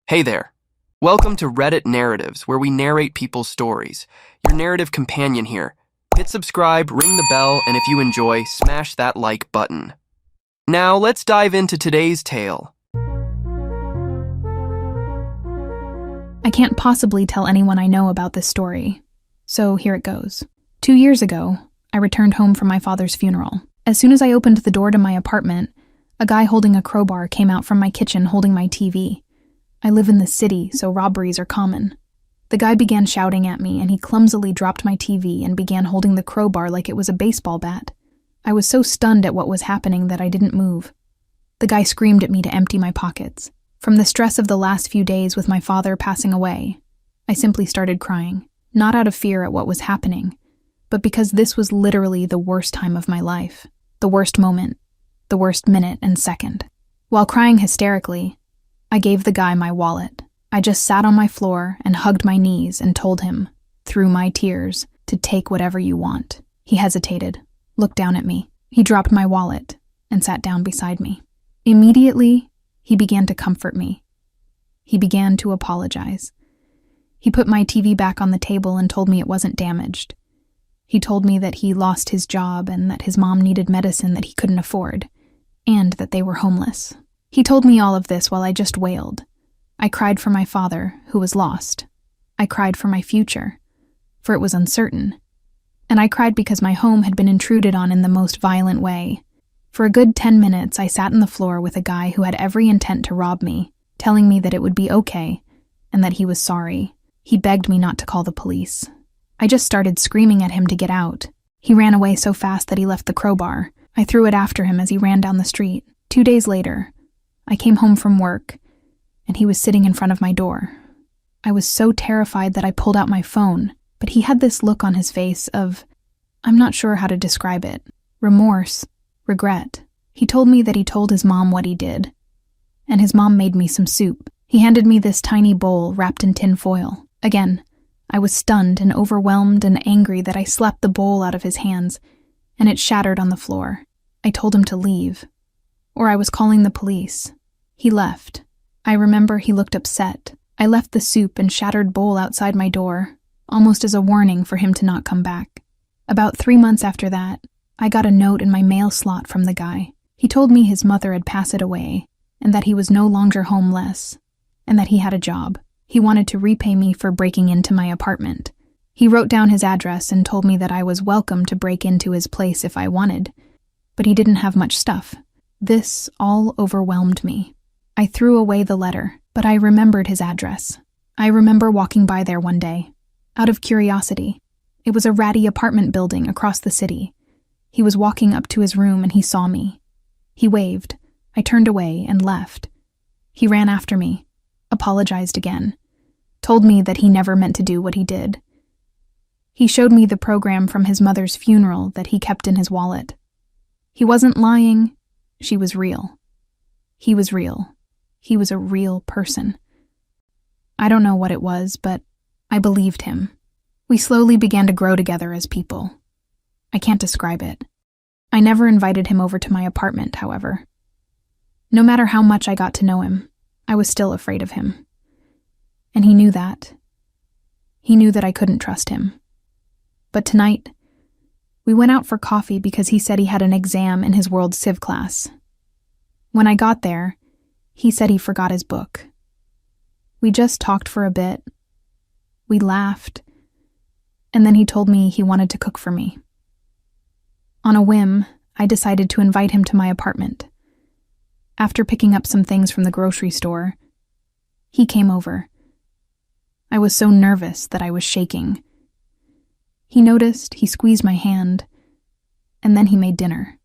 Hey there. Welcome to Reddit Narratives, where we narrate people's stories. Your narrative companion here. Hit subscribe, ring the bell, and if you enjoy, smash that like button. Now, let's dive into today's tale. I can't possibly tell anyone I know about this story, so here it goes. 2 years ago, I returned home from my father's funeral. As soon as I opened the door to my apartment, a guy holding a crowbar came out from my kitchen holding my TV. I live in the city, so robberies are common. The guy began shouting at me, and he clumsily dropped my TV and began holding the crowbar like it was a baseball bat. I was so stunned at what was happening that I didn't move. The guy screamed at me to empty my pockets. From the stress of the last few days with my father passing away, I simply started crying, not out of fear at what was happening, but because this was literally the worst time of my life, the worst moment, the worst minute and second. While crying hysterically, I gave the guy my wallet. I just sat on my floor and hugged my knees and told him, through my tears, to take whatever you want. He hesitated, looked down at me. He dropped my wallet and sat down beside me. Immediately, he began to comfort me. He began to apologize. He put my TV back on the table and told me it wasn't damaged. He told me that he lost his job and that his mom needed medicine that he couldn't afford, and that they were homeless. He told me all of this while I just wailed. I cried for my father, who was lost. I cried for my future, for it was uncertain. And I cried because my home had been intruded on in the most violent way. For a good 10 minutes, I sat on the floor with a guy who had every intent to rob me, telling me that it would be okay, and that he was sorry. He begged me not to call the police. I just started screaming at him to get out. He ran away so fast that he left the crowbar. I threw it after him as he ran down the street. 2 days later, I came home from work, and he was sitting in front of my door. I was so terrified that I pulled out my phone, but he had this look on his face of, I'm not sure how to describe it, remorse, regret. He told me that he told his mom what he did, and his mom made me some soup. He handed me this tiny bowl wrapped in tin foil. Again, I was stunned and overwhelmed and angry that I slapped the bowl out of his hands, and it shattered on the floor. I told him to leave, or I was calling the police. He left. I remember he looked upset. I left the soup and shattered bowl outside my door, almost as a warning for him to not come back. About 3 months after that, I got a note in my mail slot from the guy. He told me his mother had passed away, and that he was no longer homeless, and that he had a job. He wanted to repay me for breaking into my apartment. He wrote down his address and told me that I was welcome to break into his place if I wanted, but he didn't have much stuff. This all overwhelmed me. I threw away the letter, but I remembered his address. I remember walking by there one day, out of curiosity. It was a ratty apartment building across the city. He was walking up to his room and he saw me. He waved. I turned away and left. He ran after me, apologized again, told me that he never meant to do what he did. He showed me the program from his mother's funeral that he kept in his wallet. He wasn't lying. She was real. He was real. He was a real person. I don't know what it was, but I believed him. We slowly began to grow together as people. I can't describe it. I never invited him over to my apartment, however. No matter how much I got to know him, I was still afraid of him. And he knew that. He knew that I couldn't trust him. But tonight, we went out for coffee because he said he had an exam in his World Civ class. When I got there, he said he forgot his book. We just talked for a bit. We laughed. And then he told me he wanted to cook for me. On a whim, I decided to invite him to my apartment. After picking up some things from the grocery store, he came over. I was so nervous that I was shaking. He noticed, he squeezed my hand, and then he made dinner.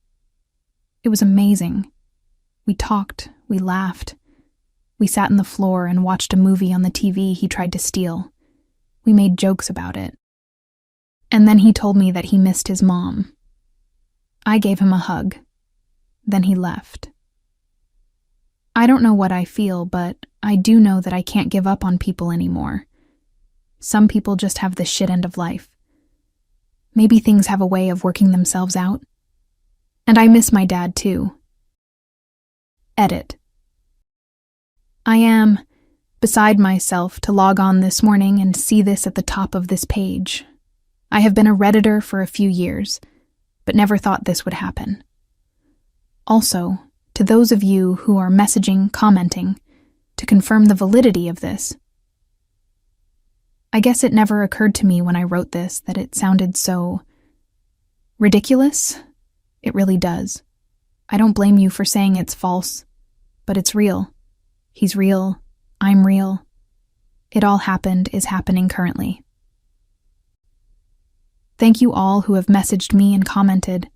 It was amazing. We talked, we laughed. We sat on the floor and watched a movie on the TV he tried to steal. We made jokes about it. And then he told me that he missed his mom. I gave him a hug. Then he left. I don't know what I feel, but I do know that I can't give up on people anymore. Some people just have the shit end of life. Maybe things have a way of working themselves out. And I miss my dad too. Edit. I am, beside myself to log on this morning and see this at the top of this page. I have been a Redditor for a few years, but never thought this would happen. Also, to those of you who are messaging, commenting, to confirm the validity of this, I guess it never occurred to me when I wrote this that it sounded so ridiculous. It really does. I don't blame you for saying it's false, but it's real. He's real. I'm real. It all happened, is happening currently. Thank you all who have messaged me and commented,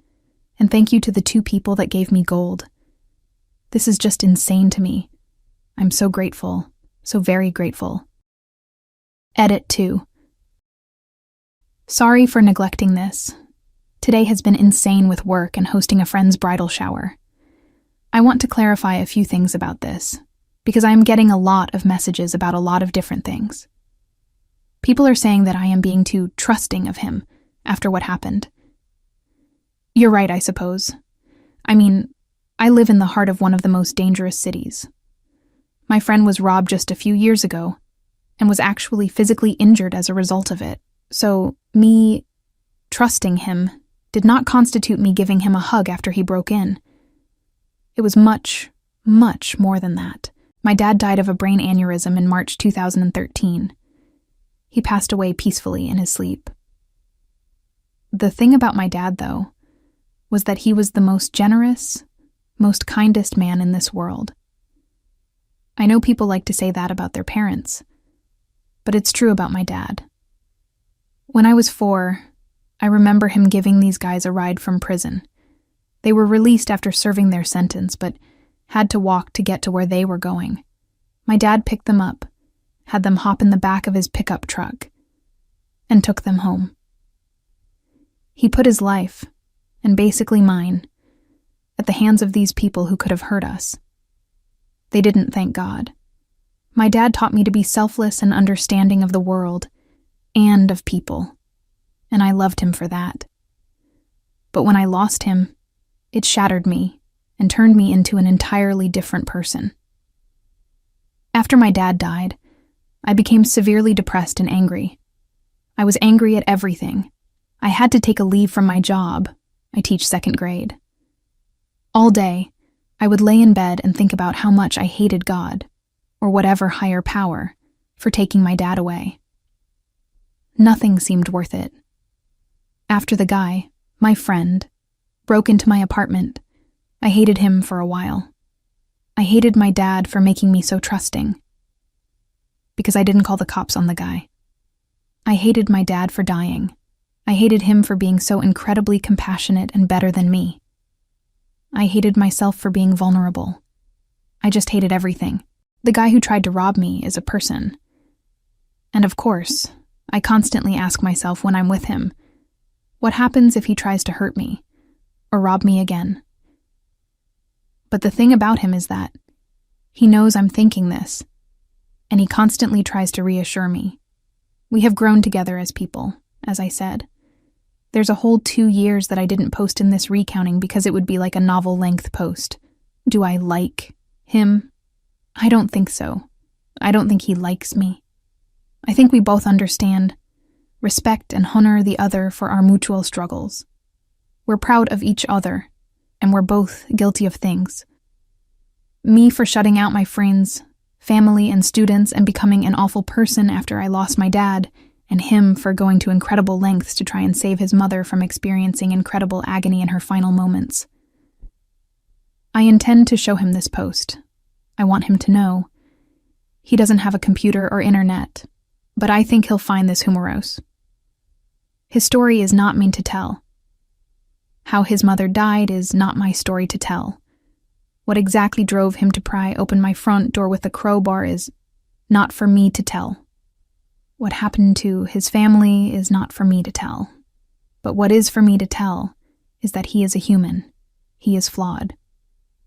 and thank you to the 2 people that gave me gold. This is just insane to me. I'm so grateful, so very grateful. Edit 2. Sorry for neglecting this. Today has been insane with work and hosting a friend's bridal shower. I want to clarify a few things about this, because I am getting a lot of messages about a lot of different things. People are saying that I am being too trusting of him after what happened. You're right, I suppose. I mean, I live in the heart of one of the most dangerous cities. My friend was robbed just a few years ago and was actually physically injured as a result of it. So, me trusting him did not constitute me giving him a hug after he broke in. It was much, much more than that. My dad died of a brain aneurysm in March 2013. He passed away peacefully in his sleep. The thing about my dad, though, was that he was the most generous, most kindest man in this world. I know people like to say that about their parents, but it's true about my dad. When I was 4, I remember him giving these guys a ride from prison. They were released after serving their sentence, but had to walk to get to where they were going. My dad picked them up, had them hop in the back of his pickup truck, and took them home. He put his life, and basically mine, at the hands of these people who could have hurt us. They didn't thank God. My dad taught me to be selfless and understanding of the world and of people, and I loved him for that. But when I lost him, it shattered me and turned me into an entirely different person. After my dad died, I became severely depressed and angry. I was angry at everything. I had to take a leave from my job. I teach 2nd grade. All day, I would lay in bed and think about how much I hated God, or whatever higher power, for taking my dad away. Nothing seemed worth it. After the guy, my friend, broke into my apartment, I hated him for a while. I hated my dad for making me so trusting, because I didn't call the cops on the guy. I hated my dad for dying. I hated him for being so incredibly compassionate and better than me. I hated myself for being vulnerable. I just hated everything. The guy who tried to rob me is a person. And of course, I constantly ask myself when I'm with him, what happens if he tries to hurt me or rob me again? But the thing about him is that he knows I'm thinking this, and he constantly tries to reassure me. We have grown together as people, as I said. There's a whole 2 years that I didn't post in this recounting because it would be like a novel-length post. Do I like him? I don't think so. I don't think he likes me. I think we both understand, respect and honor the other for our mutual struggles. We're proud of each other, and we're both guilty of things. Me for shutting out my friends, family, and students and becoming an awful person after I lost my dad, and him for going to incredible lengths to try and save his mother from experiencing incredible agony in her final moments. I intend to show him this post. I want him to know. He doesn't have a computer or internet, but I think he'll find this humorous. His story is not mine to tell. How his mother died is not my story to tell. What exactly drove him to pry open my front door with a crowbar is not for me to tell. What happened to his family is not for me to tell. But what is for me to tell is that he is a human. He is flawed.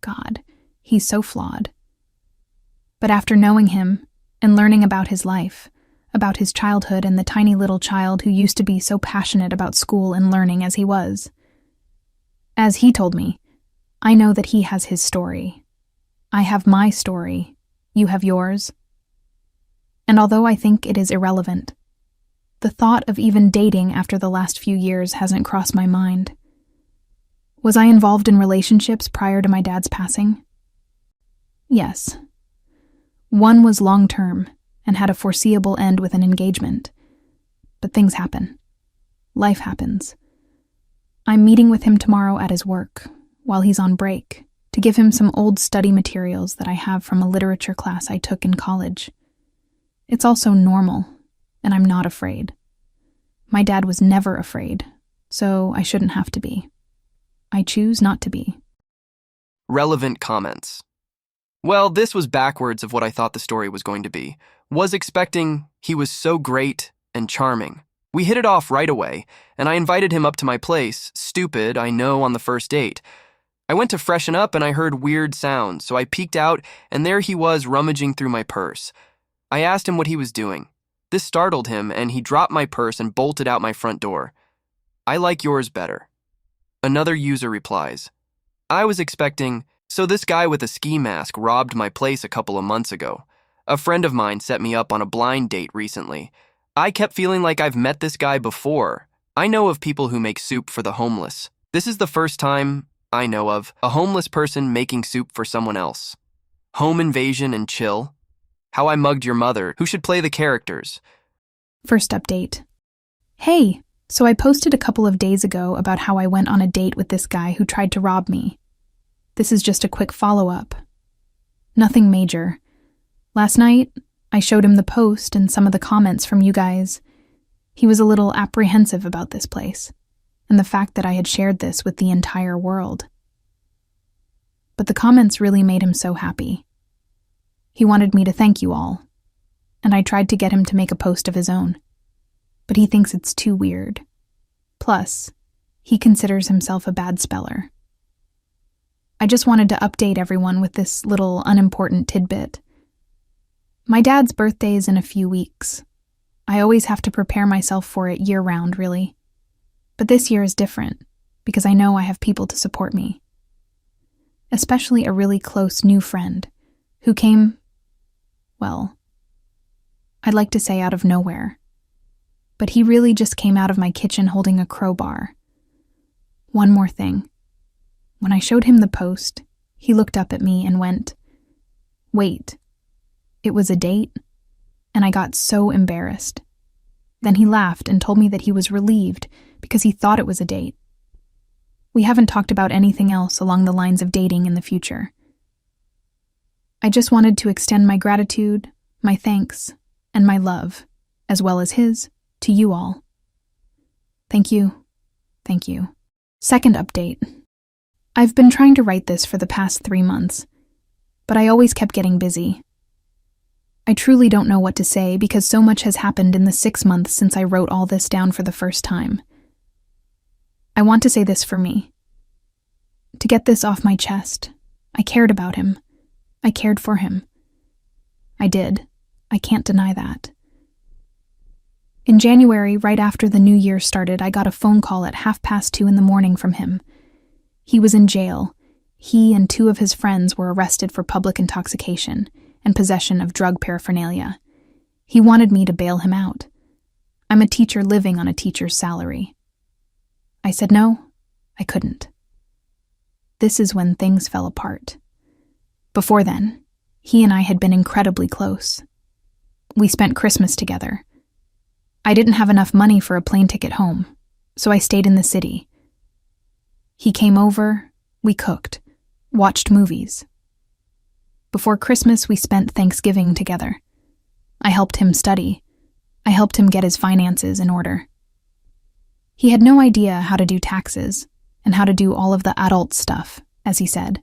God, he's so flawed. But after knowing him and learning about his life, about his childhood and the tiny little child who used to be so passionate about school and learning as he was, as he told me, I know that he has his story. I have my story. You have yours. And although I think it is irrelevant, the thought of even dating after the last few years hasn't crossed my mind. Was I involved in relationships prior to my dad's passing? Yes. One was long-term and had a foreseeable end with an engagement. But things happen. Life happens. I'm meeting with him tomorrow at his work, while he's on break, to give him some old study materials that I have from a literature class I took in college. It's also normal, and I'm not afraid. My dad was never afraid, so I shouldn't have to be. I choose not to be. Relevant comments. Well, this was backwards of what I thought the story was going to be. Was expecting he was so great and charming. We hit it off right away, and I invited him up to my place, stupid, I know, on the first date. I went to freshen up and I heard weird sounds, so I peeked out and there he was rummaging through my purse. I asked him what he was doing. This startled him and he dropped my purse and bolted out my front door. I like yours better. Another user replies, I was expecting, so this guy with a ski mask robbed my place a couple of months ago. A friend of mine set me up on a blind date recently. I kept feeling like I've met this guy before. I know of people who make soup for the homeless. This is the first time I know of a homeless person making soup for someone else. Home invasion and chill. How I mugged your mother. Who should play the characters? First update. Hey, so I posted a couple of days ago about how I went on a date with this guy who tried to rob me. This is just a quick follow-up. Nothing major. Last night, I showed him the post and some of the comments from you guys. He was a little apprehensive about this place, and the fact that I had shared this with the entire world. But the comments really made him so happy. He wanted me to thank you all, and I tried to get him to make a post of his own. But he thinks it's too weird. Plus, he considers himself a bad speller. I just wanted to update everyone with this little unimportant tidbit. My dad's birthday is in a few weeks. I always have to prepare myself for it year-round, really. But this year is different, because I know I have people to support me. Especially a really close new friend, who came, well, I'd like to say out of nowhere. But he really just came out of my kitchen holding a crowbar. One more thing. When I showed him the post, he looked up at me and went, "Wait, it was a date?" And I got so embarrassed. Then he laughed and told me that he was relieved because he thought it was a date. We haven't talked about anything else along the lines of dating in the future. I just wanted to extend my gratitude, my thanks, and my love, as well as his, to you all. Thank you. Thank you. Second update. I've been trying to write this for the past 3 months, but I always kept getting busy. I truly don't know what to say because so much has happened in the 6 months since I wrote all this down for the first time. I want to say this for me. To get this off my chest, I cared about him. I cared for him. I did. I can't deny that. In January, right after the new year started, I got a phone call at 2:30 in the morning from him. He was in jail. He and 2 of his friends were arrested for public intoxication and possession of drug paraphernalia. He wanted me to bail him out. I'm a teacher living on a teacher's salary. I said no, I couldn't. This is when things fell apart. Before then, he and I had been incredibly close. We spent Christmas together. I didn't have enough money for a plane ticket home, so I stayed in the city. He came over, we cooked, watched movies. Before Christmas, we spent Thanksgiving together. I helped him study. I helped him get his finances in order. He had no idea how to do taxes and how to do all of the adult stuff, as he said.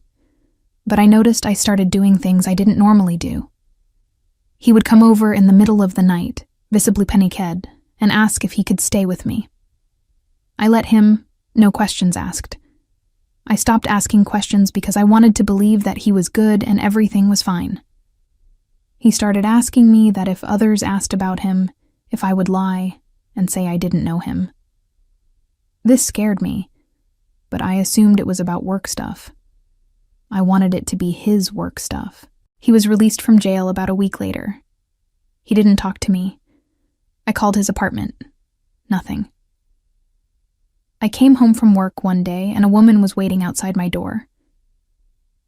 But I noticed I started doing things I didn't normally do. He would come over in the middle of the night, visibly panicked, and ask if he could stay with me. I let him, no questions asked. I stopped asking questions because I wanted to believe that he was good and everything was fine. He started asking me that if others asked about him, if I would lie and say I didn't know him. This scared me, but I assumed it was about work stuff. I wanted it to be his work stuff. He was released from jail about a week later. He didn't talk to me. I called his apartment. Nothing. I came home from work one day and a woman was waiting outside my door.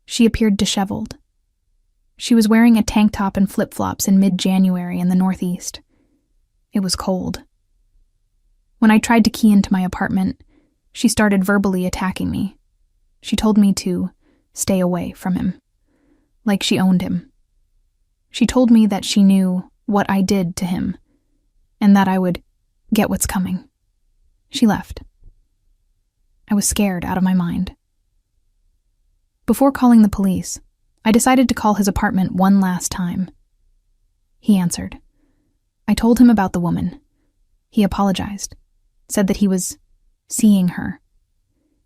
She appeared disheveled. She was wearing a tank top and flip-flops in mid-January in the Northeast. It was cold. When I tried to key into my apartment, she started verbally attacking me. She told me to stay away from him, like she owned him. She told me that she knew what I did to him, and that I would get what's coming. She left. I was scared out of my mind. Before calling the police, I decided to call his apartment one last time. He answered. I told him about the woman. He apologized, said that he was seeing her.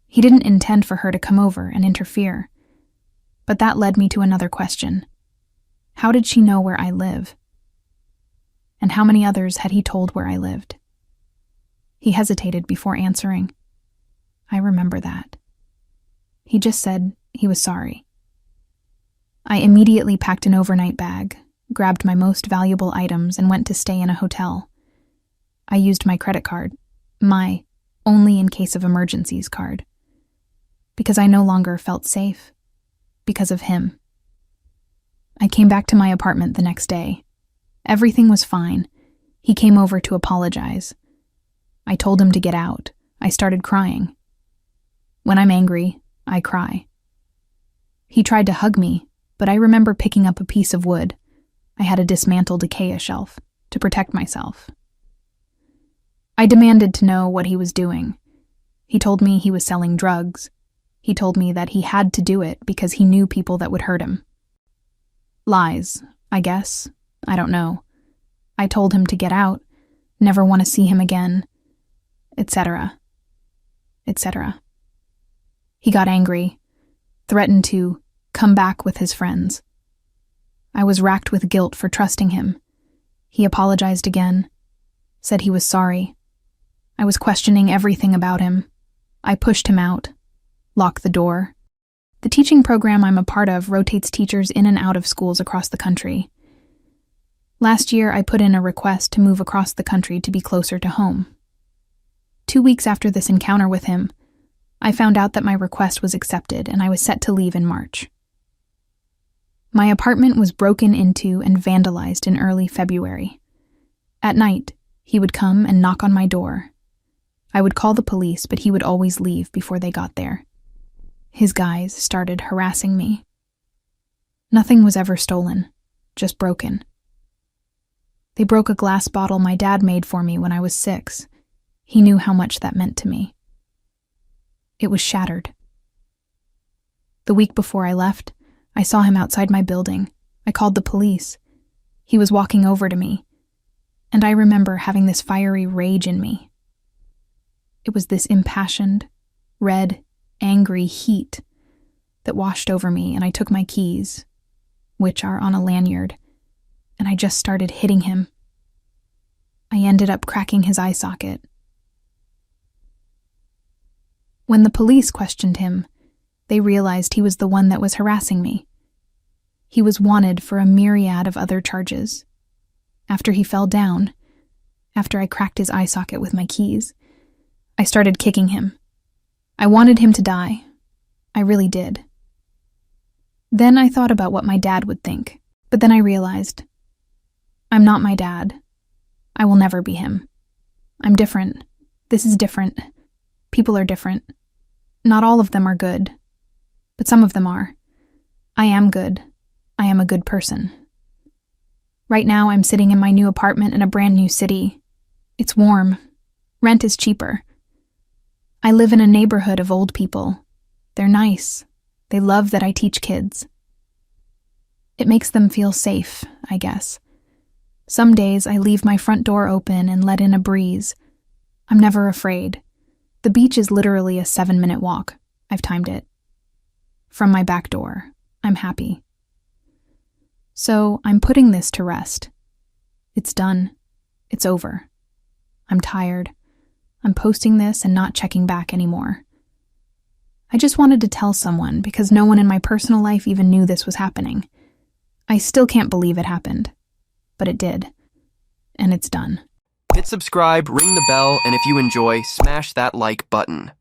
He didn't intend for her to come over and interfere. But that led me to another question. How did she know where I live? And how many others had he told where I lived? He hesitated before answering. I remember that. He just said he was sorry. I immediately packed an overnight bag, grabbed my most valuable items, and went to stay in a hotel. I used my credit card, my only in case of emergencies card, because I no longer felt safe, because of him. I came back to my apartment the next day. Everything was fine. He came over to apologize. I told him to get out. I started crying. When I'm angry, I cry. He tried to hug me, but I remember picking up a piece of wood. I had a dismantled IKEA shelf to protect myself. I demanded to know what he was doing. He told me he was selling drugs. He told me that he had to do it because he knew people that would hurt him. Lies, I guess. I don't know. I told him to get out, never want to see him again, etc., etc. He got angry, threatened to come back with his friends. I was racked with guilt for trusting him. He apologized again, said he was sorry. I was questioning everything about him. I pushed him out, locked the door. The teaching program I'm a part of rotates teachers in and out of schools across the country. Last year, I put in a request to move across the country to be closer to home. 2 weeks after this encounter with him, I found out that my request was accepted and I was set to leave in March. My apartment was broken into and vandalized in early February. At night, he would come and knock on my door. I would call the police, but he would always leave before they got there. His guys started harassing me. Nothing was ever stolen, just broken. They broke a glass bottle my dad made for me when I was 6. He knew how much that meant to me. It was shattered. The week before I left, I saw him outside my building. I called the police. He was walking over to me, and I remember having this fiery rage in me. It was this impassioned, red, angry heat that washed over me, and I took my keys, which are on a lanyard, and I just started hitting him. I ended up cracking his eye socket. When the police questioned him, they realized he was the one that was harassing me. He was wanted for a myriad of other charges. After he fell down, after I cracked his eye socket with my keys, I started kicking him. I wanted him to die. I really did. Then I thought about what my dad would think, but then I realized, I'm not my dad. I will never be him. I'm different. This is different. People are different. Not all of them are good, but some of them are. I am good. I am a good person. Right now I'm sitting in my new apartment in a brand new city. It's warm. Rent is cheaper. I live in a neighborhood of old people. They're nice. They love that I teach kids. It makes them feel safe, I guess. Some days I leave my front door open and let in a breeze. I'm never afraid. The beach is literally a 7-minute walk. I've timed it. From my back door, I'm happy. So I'm putting this to rest. It's done. It's over. I'm tired. I'm posting this and not checking back anymore. I just wanted to tell someone because no one in my personal life even knew this was happening. I still can't believe it happened, but it did. and it's done. Hit subscribe, ring the bell, and if you enjoy, smash that like button.